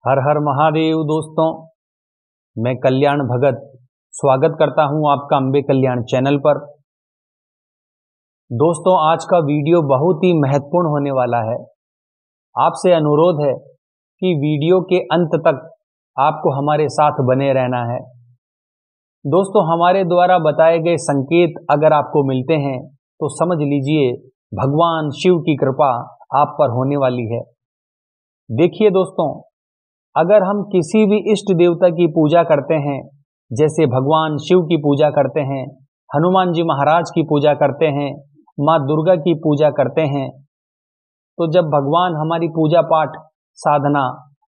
हर हर महादेव दोस्तों। मैं कल्याण भगत स्वागत करता हूं आपका अंबे कल्याण चैनल पर। दोस्तों, आज का वीडियो बहुत ही महत्वपूर्ण होने वाला है। आपसे अनुरोध है कि वीडियो के अंत तक आपको हमारे साथ बने रहना है। दोस्तों, हमारे द्वारा बताए गए संकेत अगर आपको मिलते हैं तो समझ लीजिए भगवान शिव की कृपा आप पर होने वाली है। देखिए दोस्तों, अगर हम किसी भी इष्ट देवता की पूजा करते हैं, जैसे भगवान शिव की पूजा करते हैं, हनुमान जी महाराज की पूजा करते हैं, माँ दुर्गा की पूजा करते हैं, तो जब भगवान हमारी पूजा पाठ साधना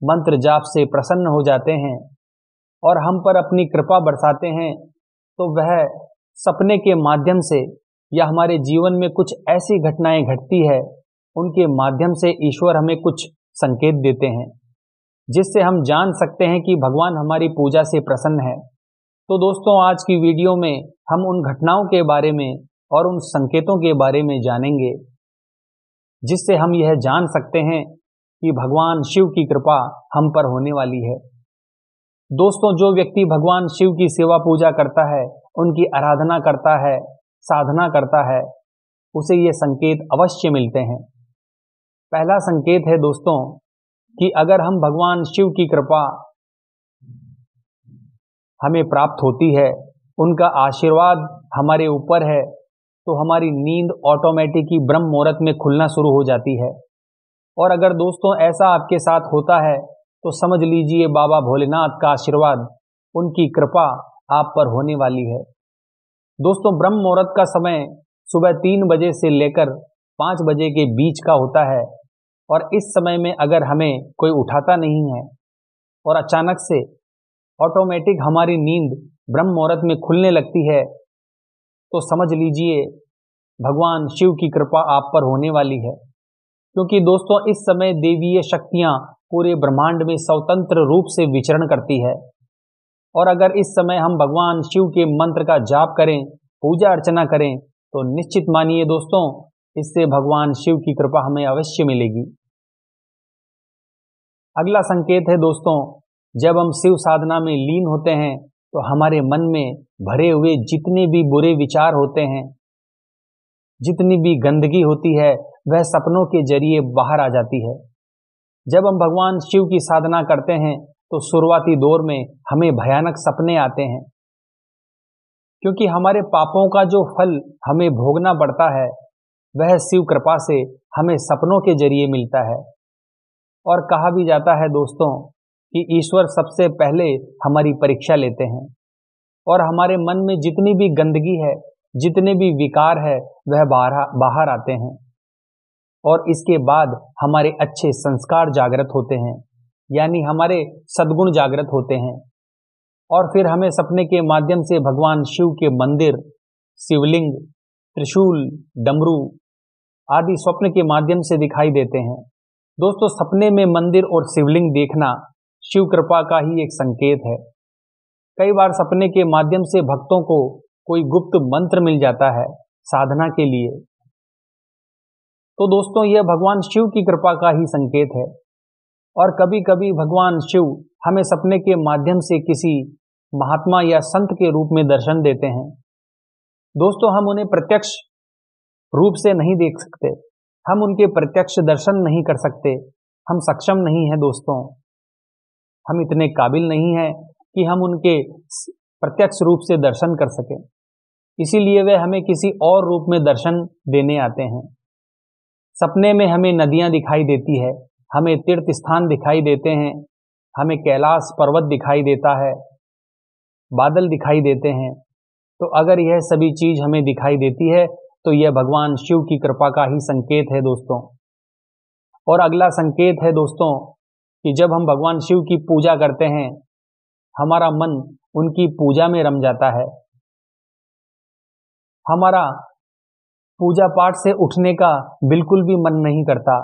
मंत्र जाप से प्रसन्न हो जाते हैं और हम पर अपनी कृपा बरसाते हैं, तो वह सपने के माध्यम से या हमारे जीवन में कुछ ऐसी घटनाएं घटती है, उनके माध्यम से ईश्वर हमें कुछ संकेत देते हैं, जिससे हम जान सकते हैं कि भगवान हमारी पूजा से प्रसन्न है। तो दोस्तों, आज की वीडियो में हम उन घटनाओं के बारे में और उन संकेतों के बारे में जानेंगे, जिससे हम यह जान सकते हैं कि भगवान शिव की कृपा हम पर होने वाली है। दोस्तों, जो व्यक्ति भगवान शिव की सेवा पूजा करता है, उनकी आराधना करता है, साधना करता है, उसे ये संकेत अवश्य मिलते हैं। पहला संकेत है दोस्तों कि अगर हम भगवान शिव की कृपा हमें प्राप्त होती है, उनका आशीर्वाद हमारे ऊपर है, तो हमारी नींद ऑटोमेटिक ही ब्रह्म मुहूर्त में खुलना शुरू हो जाती है। और अगर दोस्तों ऐसा आपके साथ होता है तो समझ लीजिए बाबा भोलेनाथ का आशीर्वाद, उनकी कृपा आप पर होने वाली है। दोस्तों, ब्रह्म मुहूर्त का समय सुबह 3 बजे से लेकर 5 बजे के बीच का होता है, और इस समय में अगर हमें कोई उठाता नहीं है और अचानक से ऑटोमेटिक हमारी नींद ब्रह्म मुहूर्त में खुलने लगती है, तो समझ लीजिए भगवान शिव की कृपा आप पर होने वाली है। क्योंकि दोस्तों, इस समय देवीय शक्तियां पूरे ब्रह्मांड में स्वतंत्र रूप से विचरण करती है, और अगर इस समय हम भगवान शिव के मंत्र का जाप करें, पूजा अर्चना करें, तो निश्चित मानिए दोस्तों, इससे भगवान शिव की कृपा हमें अवश्य मिलेगी। अगला संकेत है दोस्तों, जब हम शिव साधना में लीन होते हैं तो हमारे मन में भरे हुए जितने भी बुरे विचार होते हैं, जितनी भी गंदगी होती है, वह सपनों के जरिए बाहर आ जाती है। जब हम भगवान शिव की साधना करते हैं तो शुरुआती दौर में हमें भयानक सपने आते हैं, क्योंकि हमारे पापों का जो फल हमें भोगना पड़ता है, वह शिव कृपा से हमें सपनों के जरिए मिलता है। और कहा भी जाता है दोस्तों कि ईश्वर सबसे पहले हमारी परीक्षा लेते हैं, और हमारे मन में जितनी भी गंदगी है, जितने भी विकार है, वह बाहर आते हैं, और इसके बाद हमारे अच्छे संस्कार जागृत होते हैं, यानी हमारे सद्गुण जागृत होते हैं। और फिर हमें सपने के माध्यम से भगवान शिव के मंदिर, शिवलिंग, त्रिशूल, डमरू आदि स्वप्न के माध्यम से दिखाई देते हैं। दोस्तों, सपने में मंदिर और शिवलिंग देखना शिव कृपा का ही एक संकेत है। कई बार सपने के माध्यम से भक्तों को कोई गुप्त मंत्र मिल जाता है साधना के लिए, तो दोस्तों यह भगवान शिव की कृपा का ही संकेत है। और कभी कभी भगवान शिव हमें सपने के माध्यम से किसी महात्मा या संत के रूप में दर्शन देते हैं। दोस्तों, हम उन्हें प्रत्यक्ष रूप से नहीं देख सकते, हम उनके प्रत्यक्ष दर्शन नहीं कर सकते, हम सक्षम नहीं हैं दोस्तों, हम इतने काबिल नहीं हैं कि हम उनके प्रत्यक्ष रूप से दर्शन कर सकें। इसीलिए वे हमें किसी और रूप में दर्शन देने आते हैं। सपने में हमें नदियां दिखाई देती है, हमें तीर्थ स्थान दिखाई देते हैं, हमें कैलाश पर्वत दिखाई देता है, बादल दिखाई देते हैं। तो अगर यह सभी चीज हमें दिखाई देती है तो यह भगवान शिव की कृपा का ही संकेत है दोस्तों। और अगला संकेत है दोस्तों कि जब हम भगवान शिव की पूजा करते हैं, हमारा मन उनकी पूजा में रम जाता है, हमारा पूजा पाठ से उठने का बिल्कुल भी मन नहीं करता।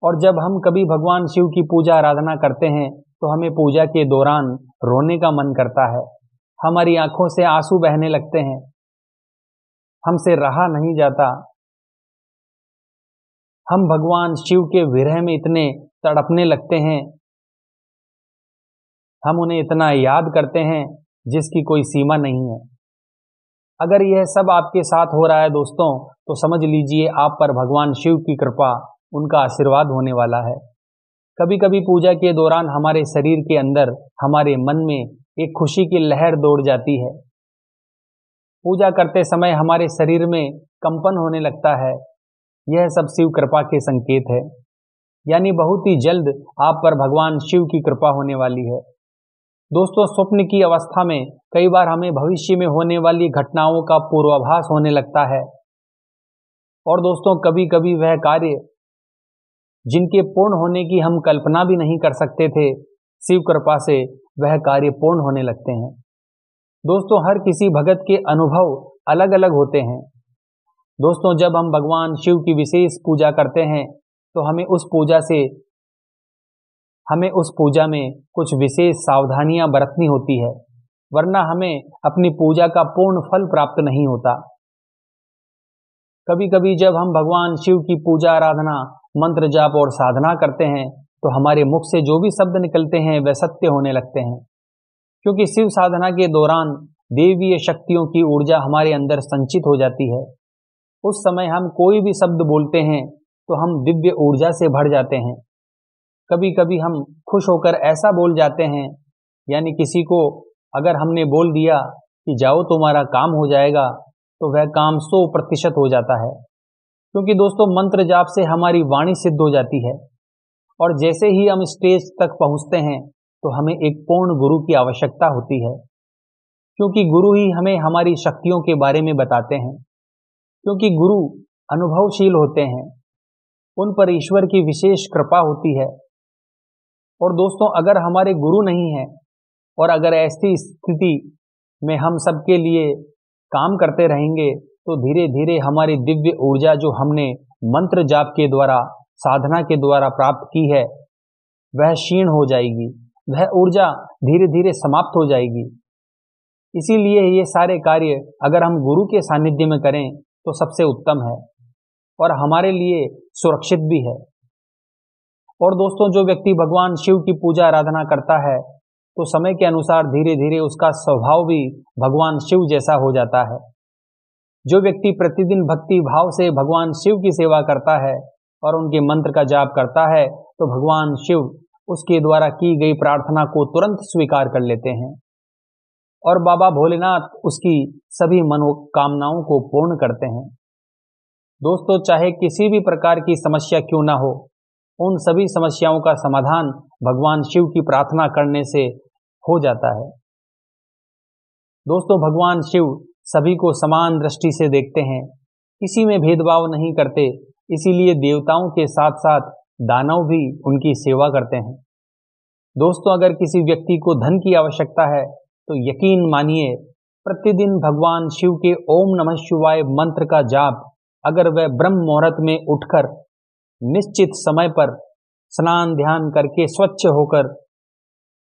और जब हम कभी भगवान शिव की पूजा आराधना करते हैं तो हमें पूजा के दौरान रोने का मन करता है, हमारी आंखों से आंसू बहने लगते हैं, हमसे रहा नहीं जाता। हम भगवान शिव के विरह में इतने तड़पने लगते हैं हम उन्हें इतना याद करते हैं जिसकी कोई सीमा नहीं है। अगर यह सब आपके साथ हो रहा है दोस्तों, तो समझ लीजिए आप पर भगवान शिव की कृपा, उनका आशीर्वाद होने वाला है। कभी कभी पूजा के दौरान हमारे शरीर के अंदर, हमारे मन में एक खुशी की लहर दौड़ जाती है। पूजा करते समय हमारे शरीर में कंपन होने लगता है। यह सब शिव कृपा के संकेत है। यानी बहुत ही जल्द आप पर भगवान शिव की कृपा होने वाली है। दोस्तों, स्वप्न की अवस्था में कई बार हमें भविष्य में होने वाली घटनाओं का पूर्वाभास होने लगता है। और दोस्तों, कभी कभी वह कार्य जिनके पूर्ण होने की हम कल्पना भी नहीं कर सकते थे, शिव कृपा से वह कार्य पूर्ण होने लगते हैं। दोस्तों, हर किसी भगत के अनुभव अलग अलग होते हैं। दोस्तों, जब हम भगवान शिव की विशेष पूजा करते हैं तो हमें उस पूजा में कुछ विशेष सावधानियां बरतनी होती है, वरना हमें अपनी पूजा का पूर्ण फल प्राप्त नहीं होता। कभी कभी जब हम भगवान शिव की पूजा आराधना, मंत्र जाप और साधना करते हैं तो हमारे मुख से जो भी शब्द निकलते हैं वे सत्य होने लगते हैं, क्योंकि शिव साधना के दौरान देवीय शक्तियों की ऊर्जा हमारे अंदर संचित हो जाती है। उस समय हम कोई भी शब्द बोलते हैं तो हम दिव्य ऊर्जा से भर जाते हैं। कभी कभी हम खुश होकर ऐसा बोल जाते हैं, यानी किसी को अगर हमने बोल दिया कि जाओ तुम्हारा काम हो जाएगा, तो वह काम 100% हो जाता है। क्योंकि दोस्तों, मंत्र जाप से हमारी वाणी सिद्ध हो जाती है। और जैसे ही हम स्टेज तक पहुंचते हैं तो हमें एक पूर्ण गुरु की आवश्यकता होती है, क्योंकि गुरु ही हमें हमारी शक्तियों के बारे में बताते हैं। क्योंकि गुरु अनुभवशील होते हैं, उन पर ईश्वर की विशेष कृपा होती है। और दोस्तों, अगर हमारे गुरु नहीं है और अगर ऐसी स्थिति में हम सबके लिए काम करते रहेंगे, तो धीरे धीरे हमारी दिव्य ऊर्जा जो हमने मंत्र जाप के द्वारा, साधना के द्वारा प्राप्त की है, वह क्षीण हो जाएगी, वह ऊर्जा धीरे धीरे समाप्त हो जाएगी। इसीलिए ये सारे कार्य अगर हम गुरु के सानिध्य में करें तो सबसे उत्तम है और हमारे लिए सुरक्षित भी है। और दोस्तों, जो व्यक्ति भगवान शिव की पूजा आराधना करता है तो समय के अनुसार धीरे धीरे उसका स्वभाव भी भगवान शिव जैसा हो जाता है। जो व्यक्ति प्रतिदिन भक्ति भाव से भगवान शिव की सेवा करता है और उनके मंत्र का जाप करता है, तो भगवान शिव उसके द्वारा की गई प्रार्थना को तुरंत स्वीकार कर लेते हैं और बाबा भोलेनाथ उसकी सभी मनोकामनाओं को पूर्ण करते हैं। दोस्तों, चाहे किसी भी प्रकार की समस्या क्यों ना हो, उन सभी समस्याओं का समाधान भगवान शिव की प्रार्थना करने से हो जाता है। दोस्तों, भगवान शिव सभी को समान दृष्टि से देखते हैं, किसी में भेदभाव नहीं करते। इसीलिए देवताओं के साथ साथ दानव भी उनकी सेवा करते हैं। दोस्तों, अगर किसी व्यक्ति को धन की आवश्यकता है तो यकीन मानिए, प्रतिदिन भगवान शिव के ओम नमः शिवाय मंत्र का जाप अगर वह ब्रह्म मुहूर्त में उठकर निश्चित समय पर स्नान ध्यान करके स्वच्छ होकर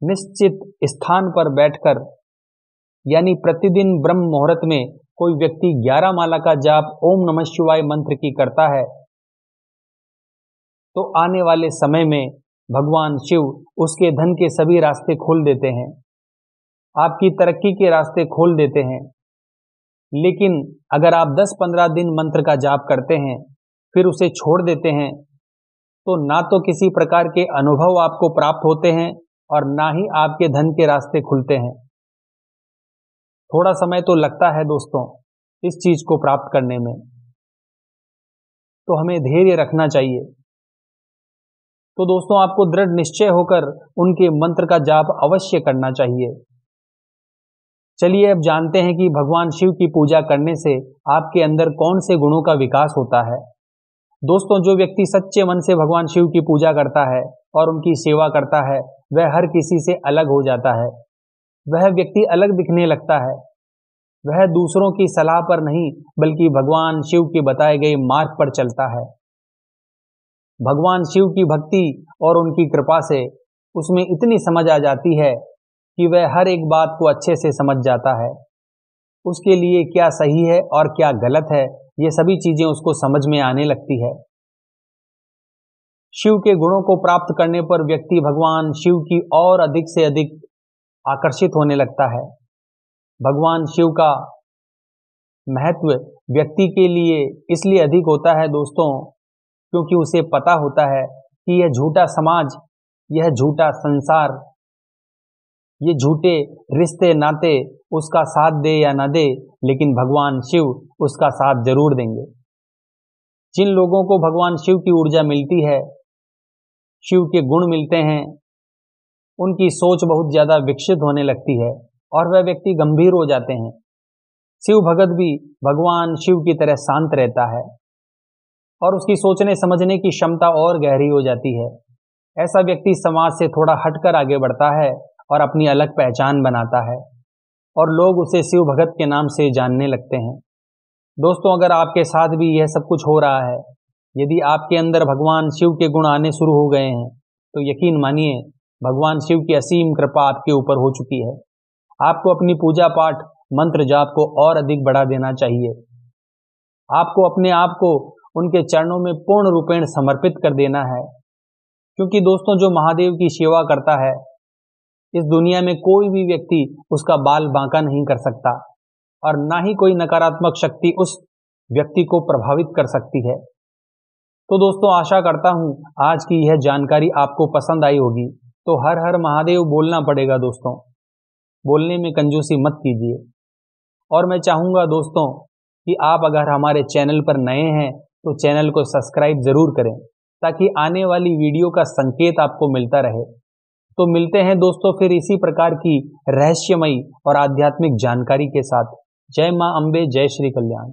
निश्चित स्थान पर बैठकर, यानी प्रतिदिन ब्रह्म मुहूर्त में कोई व्यक्ति 11 माला का जाप ओम नमः शिवाय मंत्र की करता है, तो आने वाले समय में भगवान शिव उसके धन के सभी रास्ते खोल देते हैं, आपकी तरक्की के रास्ते खोल देते हैं। लेकिन अगर आप 10-15 दिन मंत्र का जाप करते हैं फिर उसे छोड़ देते हैं, तो ना तो किसी प्रकार के अनुभव आपको प्राप्त होते हैं और ना ही आपके धन के रास्ते खुलते हैं। थोड़ा समय तो लगता है दोस्तों इस चीज को प्राप्त करने में, तो हमें धैर्य रखना चाहिए। तो दोस्तों, आपको दृढ़ निश्चय होकर उनके मंत्र का जाप अवश्य करना चाहिए। चलिए अब जानते हैं कि भगवान शिव की पूजा करने से आपके अंदर कौन से गुणों का विकास होता है। दोस्तों, जो व्यक्ति सच्चे मन से भगवान शिव की पूजा करता है और उनकी सेवा करता है, वह हर किसी से अलग हो जाता है। वह व्यक्ति अलग दिखने लगता है। वह दूसरों की सलाह पर नहीं बल्कि भगवान शिव के बताए गए मार्ग पर चलता है। भगवान शिव की भक्ति और उनकी कृपा से उसमें इतनी समझ आ जाती है कि वह हर एक बात को अच्छे से समझ जाता है। उसके लिए क्या सही है और क्या गलत है, ये सभी चीजें उसको समझ में आने लगती है। शिव के गुणों को प्राप्त करने पर व्यक्ति भगवान शिव की और अधिक से अधिक आकर्षित होने लगता है। भगवान शिव का महत्व व्यक्ति के लिए इसलिए अधिक होता है दोस्तों, क्योंकि उसे पता होता है कि यह झूठा समाज, यह झूठा संसार, ये झूठे रिश्ते नाते उसका साथ दे या ना दे, लेकिन भगवान शिव उसका साथ जरूर देंगे। जिन लोगों को भगवान शिव की ऊर्जा मिलती है, शिव के गुण मिलते हैं, उनकी सोच बहुत ज्यादा विकसित होने लगती है और वह व्यक्ति गंभीर हो जाते हैं। शिव भगत भी भगवान शिव की तरह शांत रहता है और उसकी सोचने समझने की क्षमता और गहरी हो जाती है। ऐसा व्यक्ति समाज से थोड़ा हटकर आगे बढ़ता है और अपनी अलग पहचान बनाता है और लोग उसे शिव भगत के नाम से जानने लगते हैं। दोस्तों, अगर आपके साथ भी यह सब कुछ हो रहा है, यदि आपके अंदर भगवान शिव के गुण आने शुरू हो गए हैं, तो यकीन मानिए भगवान शिव की असीम कृपा आपके ऊपर हो चुकी है। आपको अपनी पूजा पाठ मंत्र जाप को और अधिक बढ़ा देना चाहिए। आपको अपने आप को उनके चरणों में पूर्ण रूपेण समर्पित कर देना है, क्योंकि दोस्तों जो महादेव की सेवा करता है, इस दुनिया में कोई भी व्यक्ति उसका बाल बांका नहीं कर सकता और ना ही कोई नकारात्मक शक्ति उस व्यक्ति को प्रभावित कर सकती है। तो दोस्तों, आशा करता हूं आज की यह जानकारी आपको पसंद आई होगी। तो हर हर महादेव बोलना पड़ेगा दोस्तों, बोलने में कंजूसी मत कीजिए। और मैं चाहूंगा दोस्तों कि आप अगर हमारे चैनल पर नए हैं तो चैनल को सब्सक्राइब जरूर करें, ताकि आने वाली वीडियो का संकेत आपको मिलता रहे। तो मिलते हैं दोस्तों फिर इसी प्रकार की रहस्यमयी और आध्यात्मिक जानकारी के साथ। जय मां अम्बे, जय श्री कल्याण।